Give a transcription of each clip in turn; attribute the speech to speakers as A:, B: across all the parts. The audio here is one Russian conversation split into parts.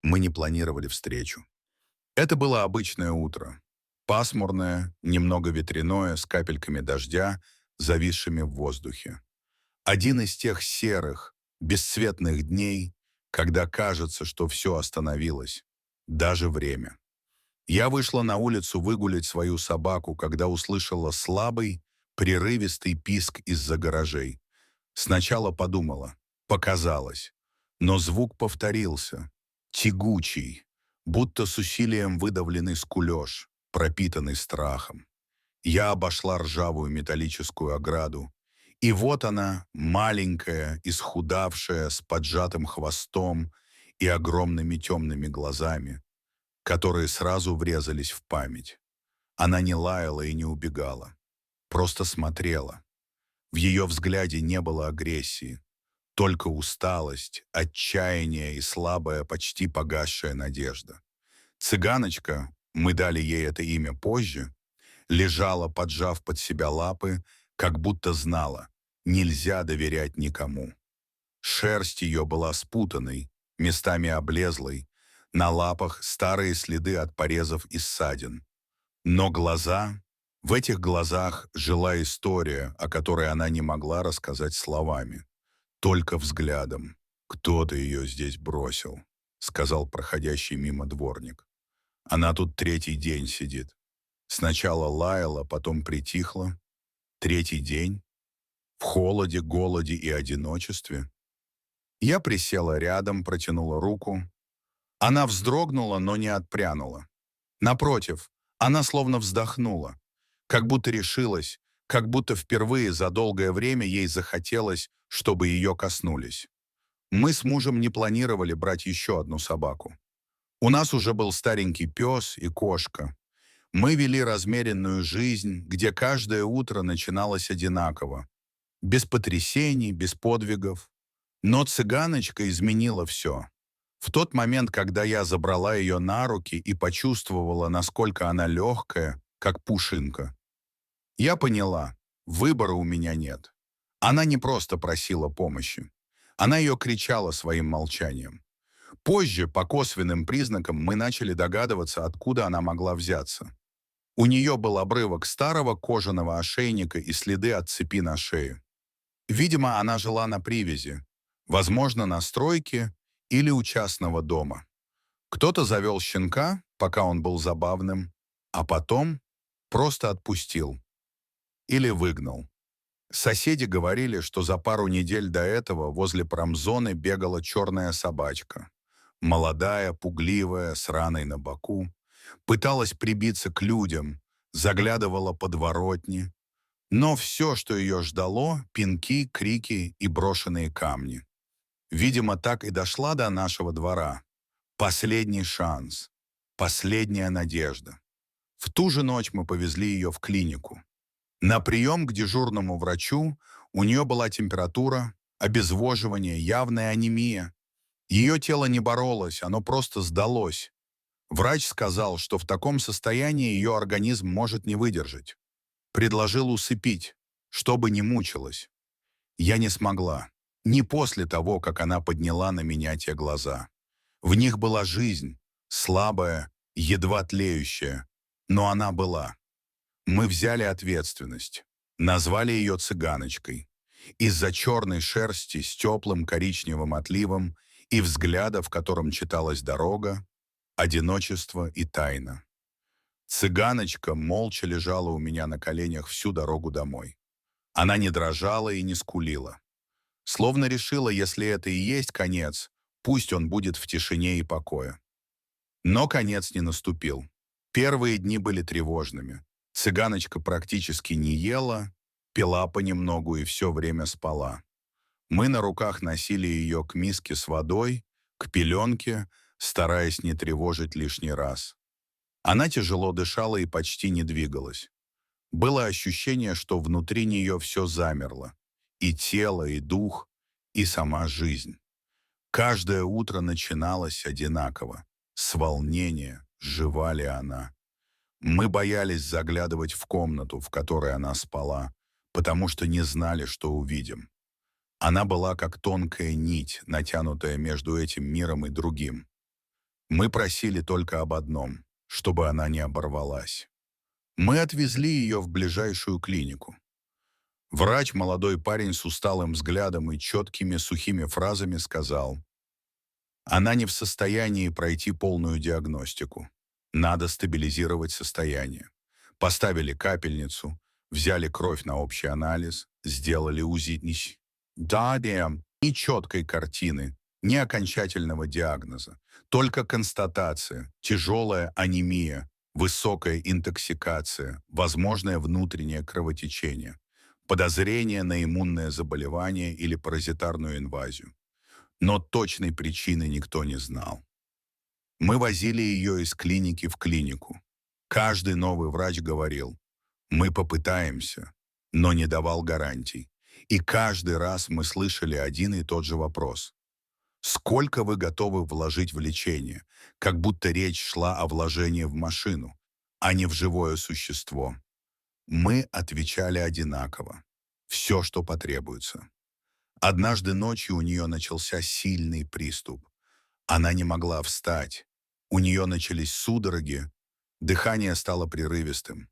A: Мы не планировали встречу. Это было обычное утро. Пасмурное, немного ветряное, с капельками дождя, зависшими в воздухе. Один из тех серых, бесцветных дней, когда кажется, что все остановилось. Даже время. Я вышла на улицу выгулять свою собаку, когда услышала слабый, прерывистый писк из-за гаражей. Сначала подумала, показалось. Но звук повторился. Тягучий, будто с усилием выдавленный скулёж, пропитанный страхом. Я обошла ржавую металлическую ограду, и вот она, маленькая, исхудавшая, с поджатым хвостом и огромными темными глазами, которые сразу врезались в память. Она не лаяла и не убегала, просто смотрела. В ее взгляде не было агрессии, только усталость, отчаяние и слабая, почти погасшая надежда. Цыганочка, мы дали ей это имя позже, лежала, поджав под себя лапы, как будто знала, нельзя доверять никому. Шерсть ее была спутанной, местами облезлой, на лапах старые следы от порезов и ссадин. Но глаза... В этих глазах жила история, о которой она не могла рассказать словами, только взглядом. «Кто-то ее здесь бросил», — сказал проходящий мимо дворник. «Она тут третий день сидит. Сначала лаяла, потом притихла. Третий день. В холоде, голоде и одиночестве». Я присела рядом, протянула руку. Она вздрогнула, но не отпрянула. Напротив, она словно вздохнула, как будто решилась, как будто впервые за долгое время ей захотелось, чтобы ее коснулись. Мы с мужем не планировали брать еще одну собаку. У нас уже был старенький пес и кошка. Мы вели размеренную жизнь, где каждое утро начиналось одинаково. Без потрясений, без подвигов. Но цыганочка изменила все. В тот момент, когда я забрала ее на руки и почувствовала, насколько она легкая, как пушинка, я поняла, выбора у меня нет. Она не просто просила помощи. Она ее кричала своим молчанием. Позже, по косвенным признакам, мы начали догадываться, откуда она могла взяться. У нее был обрывок старого кожаного ошейника и следы от цепи на шее. Видимо, она жила на привязи, возможно, на стройке или у частного дома. Кто-то завел щенка, пока он был забавным, а потом просто отпустил или выгнал. Соседи говорили, что за пару недель до этого возле промзоны бегала черная собачка. Молодая, пугливая, с раной на боку. Пыталась прибиться к людям, заглядывала под воротни. Но все, что ее ждало — пинки, крики и брошенные камни. Видимо, так и дошла до нашего двора. Последний шанс, последняя надежда. В ту же ночь мы повезли ее в клинику. На прием к дежурному врачу. У нее была температура, обезвоживание, явная анемия. Ее тело не боролось, оно просто сдалось. Врач сказал, что в таком состоянии ее организм может не выдержать. Предложил усыпить, чтобы не мучилась. Я не смогла. Не после того, как она подняла на меня те глаза. В них была жизнь, слабая, едва тлеющая, но она была. Мы взяли ответственность, назвали ее цыганочкой. Из-за черной шерсти с теплым коричневым отливом и взгляда, в котором читалась дорога, одиночество и тайна. Цыганочка молча лежала у меня на коленях всю дорогу домой. Она не дрожала и не скулила. Словно решила, если это и есть конец, пусть он будет в тишине и покое. Но конец не наступил. Первые дни были тревожными. Цыганочка практически не ела, пила понемногу и все время спала. Мы на руках носили ее к миске с водой, к пеленке, стараясь не тревожить лишний раз. Она тяжело дышала и почти не двигалась. Было ощущение, что внутри нее все замерло. И тело, и дух, и сама жизнь. Каждое утро начиналось одинаково. С волнения, жива ли она. Мы боялись заглядывать в комнату, в которой она спала, потому что не знали, что увидим. Она была как тонкая нить, натянутая между этим миром и другим. Мы просили только об одном, чтобы она не оборвалась. Мы отвезли ее в ближайшую клинику. Врач, молодой парень с усталым взглядом и четкими сухими фразами сказал: «Она не в состоянии пройти полную диагностику. Надо стабилизировать состояние». Поставили капельницу, взяли кровь на общий анализ, сделали УЗИ. Ни четкой картины, ни окончательного диагноза, только констатация: тяжелая анемия, высокая интоксикация, возможное внутреннее кровотечение, подозрение на иммунное заболевание или паразитарную инвазию. Но точной причины никто не знал. Мы возили ее из клиники в клинику. Каждый новый врач говорил: «Мы попытаемся», но не давал гарантий. И каждый раз мы слышали один и тот же вопрос: «Сколько вы готовы вложить в лечение?» Как будто речь шла о вложении в машину, а не в живое существо. Мы отвечали одинаково: «Все, что потребуется». Однажды ночью у нее начался сильный приступ. Она не могла встать. У нее начались судороги, дыхание стало прерывистым.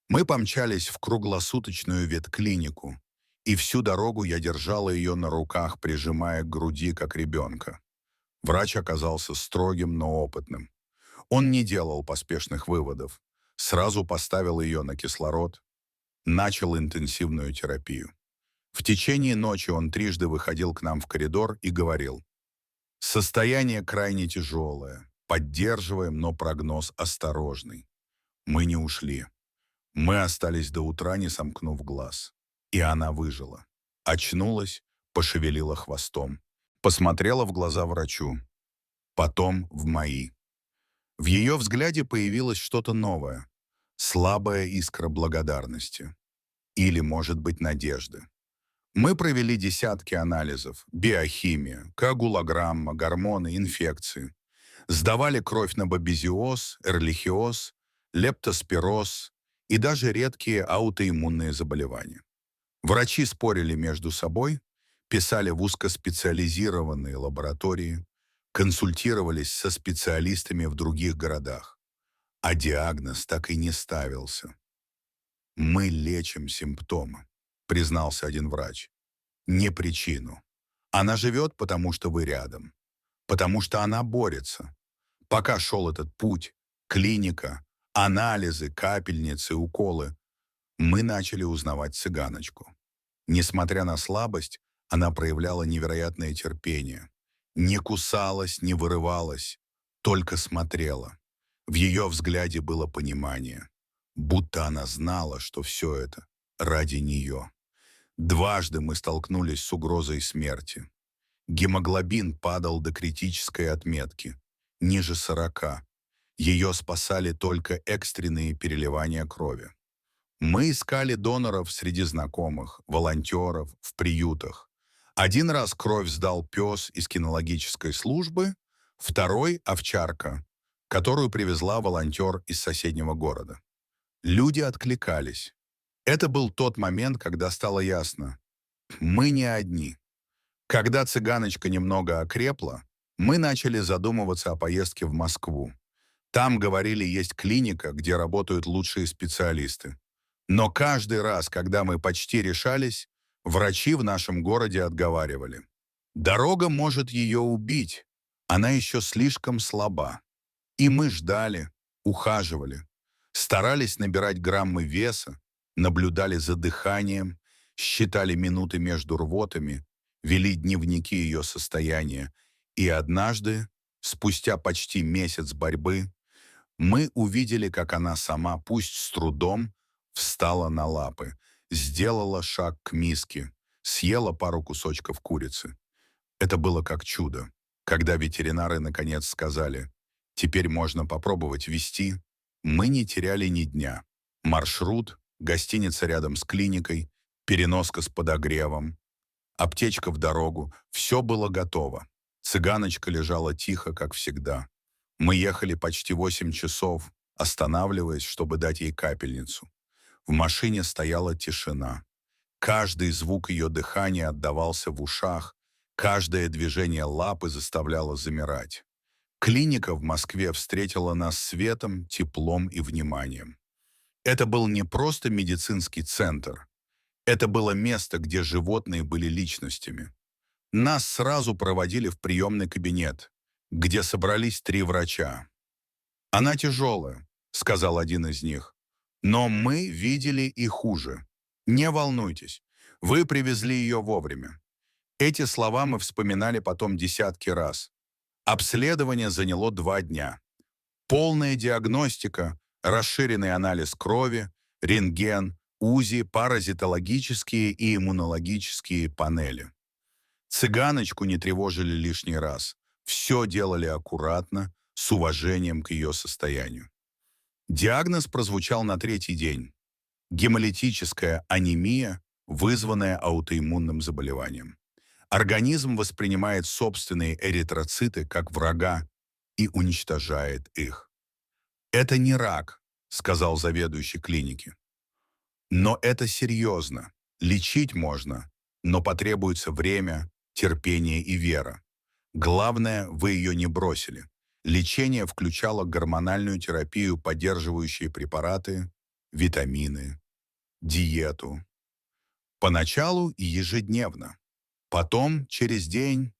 A: Мы помчались в круглосуточную ветклинику, и всю дорогу я держала ее на руках, прижимая к груди, как ребенка. Врач оказался строгим, но опытным. Он не делал поспешных выводов. Сразу поставил ее на кислород, начал интенсивную терапию. В течение ночи он трижды выходил к нам в коридор и говорил: «Состояние крайне тяжелое. Поддерживаем, но прогноз осторожный». Мы не ушли. Мы остались до утра, не сомкнув глаз. И она выжила. Очнулась, пошевелила хвостом. Посмотрела в глаза врачу. Потом в мои. В ее взгляде появилось что-то новое. Слабая искра благодарности. Или, может быть, надежды. Мы провели десятки анализов: биохимия, коагулограмма, гормоны, инфекции. Сдавали кровь на бабезиоз, эрлихиоз, лептоспироз и даже редкие аутоиммунные заболевания. Врачи спорили между собой, писали в узкоспециализированные лаборатории, консультировались со специалистами в других городах. А диагноз так и не ставился. «Мы лечим симптомы», — признался один врач. «Не причину. Она живет, потому что вы рядом. Потому что она борется. Пока шел этот путь, клиника, анализы, капельницы, уколы, мы начали узнавать цыганочку. Несмотря на слабость, она проявляла невероятное терпение. Не кусалась, не вырывалась, только смотрела. В ее взгляде было понимание, будто она знала, что все это ради нее. Дважды мы столкнулись с угрозой смерти. Гемоглобин падал до критической отметки, ниже 40. Ее спасали только экстренные переливания крови. Мы искали доноров среди знакомых, волонтеров, в приютах. Один раз кровь сдал пес из кинологической службы, второй — овчарка, которую привезла волонтер из соседнего города. Люди откликались. Это был тот момент, когда стало ясно: мы не одни. Когда цыганочка немного окрепла, мы начали задумываться о поездке в Москву. Там, говорили, есть клиника, где работают лучшие специалисты. Но каждый раз, когда мы почти решались, врачи в нашем городе отговаривали: «Дорога может ее убить, она еще слишком слаба». И мы ждали, ухаживали, старались набирать граммы веса, наблюдали за дыханием, считали минуты между рвотами, вели дневники ее состояния. И однажды, спустя почти месяц борьбы, мы увидели, как она сама, пусть с трудом, встала на лапы, сделала шаг к миске, съела пару кусочков курицы. Это было как чудо. Когда ветеринары наконец сказали: «Теперь можно попробовать вести», мы не теряли ни дня. Маршрут, гостиница рядом с клиникой, переноска с подогревом, аптечка в дорогу — все было готово. Цыганочка лежала тихо, как всегда. Мы ехали почти 8 часов, останавливаясь, чтобы дать ей капельницу. В машине стояла тишина. Каждый звук ее дыхания отдавался в ушах, каждое движение лапы заставляло замирать. Клиника в Москве встретила нас светом, теплом и вниманием. Это был не просто медицинский центр. Это было место, где животные были личностями. Нас сразу проводили в приемный кабинет, где собрались 3 врача. «Она тяжелая», — сказал один из них. «Но мы видели и хуже. Не волнуйтесь, вы привезли ее вовремя». Эти слова мы вспоминали потом десятки раз. Обследование заняло 2 дня. Полная диагностика, расширенный анализ крови, рентген, УЗИ, паразитологические и иммунологические панели. Цыганочку не тревожили лишний раз. Все делали аккуратно, с уважением к ее состоянию. Диагноз прозвучал на 3-й день. Гемолитическая анемия, вызванная аутоиммунным заболеванием. Организм воспринимает собственные эритроциты как врага и уничтожает их. «Это не рак», — сказал заведующий клиники. «Но это серьезно. Лечить можно, но потребуется время, терпение и вера. Главное, вы ее не бросили». Лечение включало гормональную терапию, поддерживающие препараты, витамины, диету. Поначалу ежедневно, потом через день,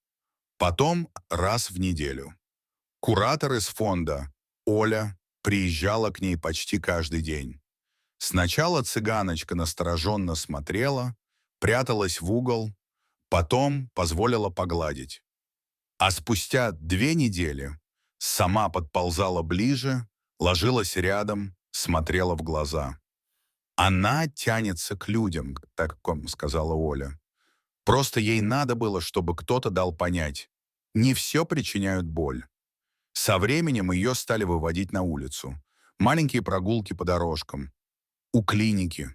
A: потом раз в неделю. Куратор из фонда, Оля, приезжала к ней почти каждый день. Сначала цыганочка настороженно смотрела, пряталась в угол, потом позволила погладить. А спустя 2 недели сама подползала ближе, ложилась рядом, смотрела в глаза. «Она тянется к людям», — так сказала Оля. «Просто ей надо было, чтобы кто-то дал понять. Не все причиняют боль». Со временем ее стали выводить на улицу. Маленькие прогулки по дорожкам. У клиники.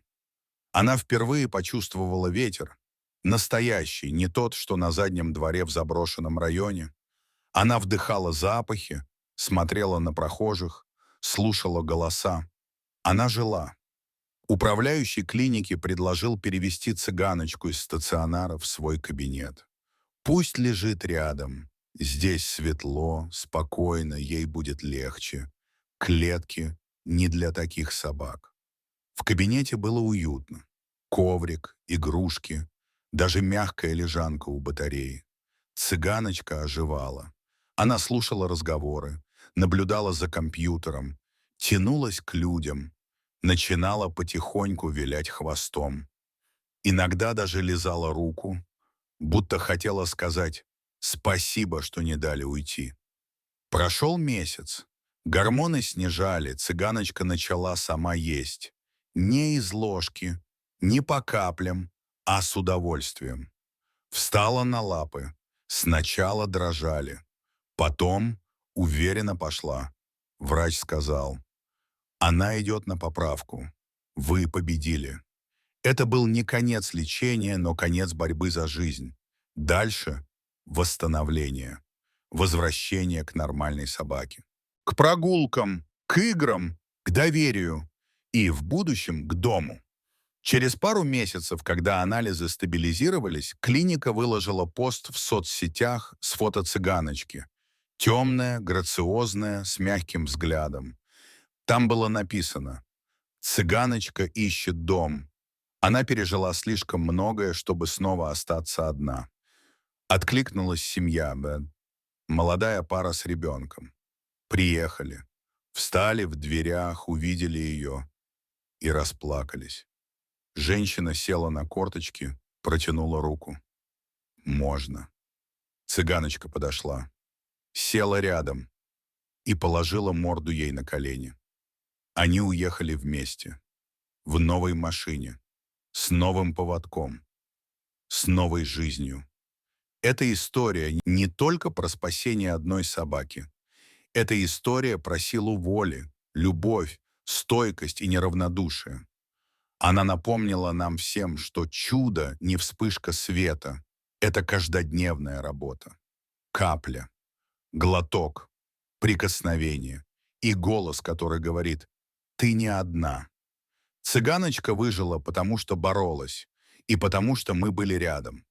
A: Она впервые почувствовала ветер. Настоящий, не тот, что на заднем дворе в заброшенном районе. Она вдыхала запахи, смотрела на прохожих, слушала голоса. Она жила. Управляющий клиники предложил перевести цыганочку из стационара в свой кабинет. Пусть лежит рядом. Здесь светло, спокойно, ей будет легче. Клетки не для таких собак. В кабинете было уютно. Коврик, игрушки, даже мягкая лежанка у батареи. Цыганочка оживала. Она слушала разговоры, наблюдала за компьютером, тянулась к людям, начинала потихоньку вилять хвостом. Иногда даже лизала руку, будто хотела сказать «спасибо, что не дали уйти». Прошел месяц. Гормоны снижали, цыганочка начала сама есть. Не из ложки, не по каплям, а с удовольствием. Встала на лапы. Сначала дрожали. Потом уверенно пошла. Врач сказал: «Она идет на поправку. Вы победили». Это был не конец лечения, но конец борьбы за жизнь. Дальше — восстановление, возвращение к нормальной собаке. К прогулкам, к играм, к доверию и, в будущем, к дому. Через пару месяцев, когда анализы стабилизировались, клиника выложила пост в соцсетях с фото цыганочки. Темная, грациозная, с мягким взглядом. Там было написано: «Цыганочка ищет дом. Она пережила слишком многое, чтобы снова остаться одна». Откликнулась семья, молодая пара с ребенком. Приехали, встали в дверях, увидели ее и расплакались. Женщина села на корточки, протянула руку. «Можно». Цыганочка подошла, села рядом и положила морду ей на колени. Они уехали вместе, в новой машине, с новым поводком, с новой жизнью. Эта история не только про спасение одной собаки. Это история про силу воли, любовь, стойкость и неравнодушие. Она напомнила нам всем, что чудо не вспышка света, это каждодневная работа. Капля, глоток, прикосновение и голос, который говорит: «Ты не одна». Цыганочка выжила, потому что боролась, и потому что мы были рядом.